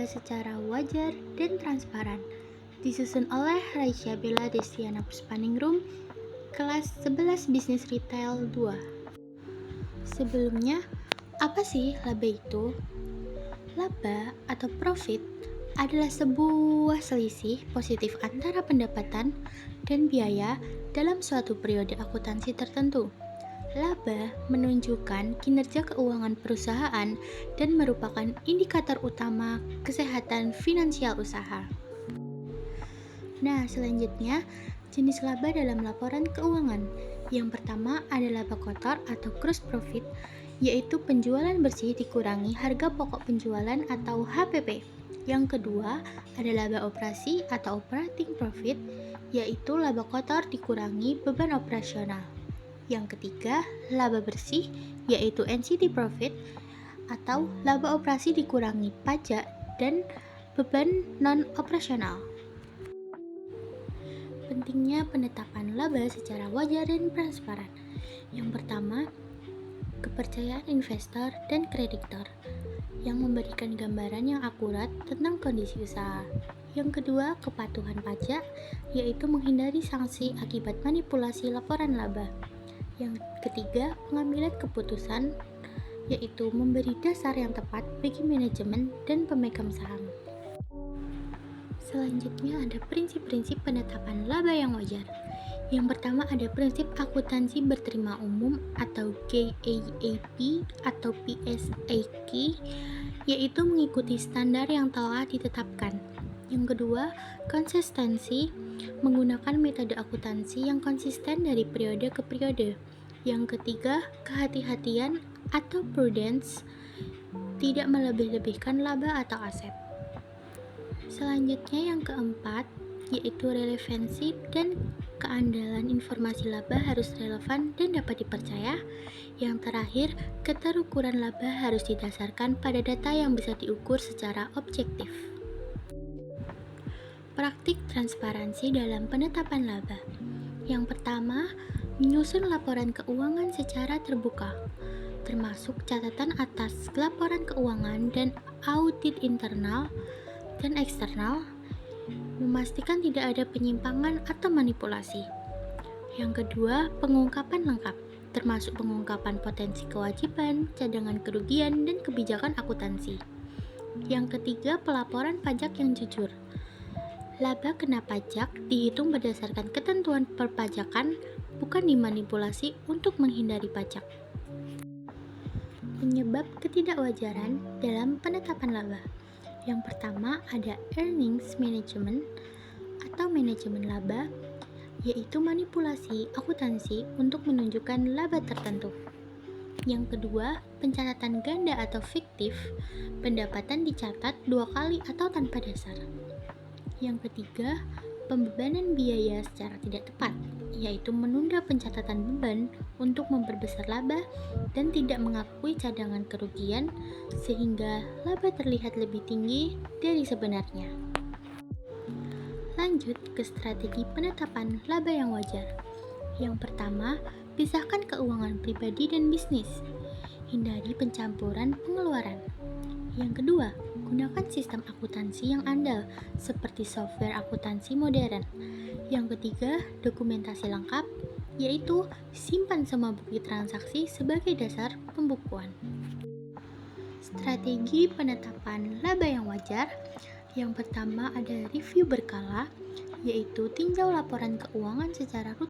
secara wajar dan transparan. Disusun oleh Raisya Bella Destiana Puspaningrum, kelas 11 Bisnis Retail 2. Sebelumnya, apa sih laba itu? Laba atau profit adalah sebuah selisih positif antara pendapatan dan biaya dalam suatu periode akuntansi tertentu. Laba menunjukkan kinerja keuangan perusahaan dan merupakan indikator utama kesehatan finansial usaha. Nah, selanjutnya, jenis laba dalam laporan keuangan. Yang pertama ada laba kotor atau gross profit, yaitu penjualan bersih dikurangi harga pokok penjualan atau HPP. Yang kedua ada laba operasi atau operating profit, yaitu laba kotor dikurangi beban operasional. Yang ketiga, laba bersih, yaitu NCT profit atau laba operasi dikurangi pajak dan beban non-operasional. Pentingnya penetapan laba secara wajar dan transparan. Yang pertama, kepercayaan investor dan kreditor yang memberikan gambaran yang akurat tentang kondisi usaha. Yang kedua, kepatuhan pajak, yaitu menghindari sanksi akibat manipulasi laporan laba. Yang ketiga, pengambilan keputusan, yaitu memberi dasar yang tepat bagi manajemen dan pemegang saham. Selanjutnya ada prinsip-prinsip penetapan laba yang wajar. Yang pertama ada prinsip akuntansi berterima umum atau GAAP atau PSAK, yaitu mengikuti standar yang telah ditetapkan. Yang kedua, konsistensi, menggunakan metode akuntansi yang konsisten dari periode ke periode. Yang ketiga, kehati-hatian atau prudence, tidak melebih-lebihkan laba atau aset. Selanjutnya yang keempat, yaitu relevansi dan keandalan informasi laba harus relevan dan dapat dipercaya. Yang terakhir, keterukuran laba harus didasarkan pada data yang bisa diukur secara objektif. Praktik transparansi dalam penetapan laba. Yang pertama, menyusun laporan keuangan secara terbuka, termasuk catatan atas laporan keuangan dan audit internal dan eksternal, memastikan tidak ada penyimpangan atau manipulasi. Yang kedua, pengungkapan lengkap, termasuk pengungkapan potensi kewajiban, cadangan kerugian, dan kebijakan akuntansi. Yang ketiga, pelaporan pajak yang jujur. Laba kena pajak dihitung berdasarkan ketentuan perpajakan, bukan dimanipulasi untuk menghindari pajak. Penyebab ketidakwajaran dalam penetapan laba. Yang pertama ada earnings management atau manajemen laba, yaitu manipulasi akuntansi untuk menunjukkan laba tertentu. Yang kedua, pencatatan ganda atau fiktif, pendapatan dicatat 2 kali atau tanpa dasar. Yang ketiga, pembebanan biaya secara tidak tepat, yaitu menunda pencatatan beban untuk memperbesar laba dan tidak mengakui cadangan kerugian sehingga laba terlihat lebih tinggi dari sebenarnya. Lanjut ke strategi penetapan laba yang wajar. Yang pertama, pisahkan keuangan pribadi dan bisnis. Hindari pencampuran pengeluaran. Yang kedua, gunakan sistem akuntansi yang andal seperti software akuntansi modern. Yang ketiga, dokumentasi lengkap, yaitu simpan semua bukti transaksi sebagai dasar pembukuan. Strategi penetapan laba yang wajar. Yang pertama ada review berkala, yaitu tinjau laporan keuangan secara rutin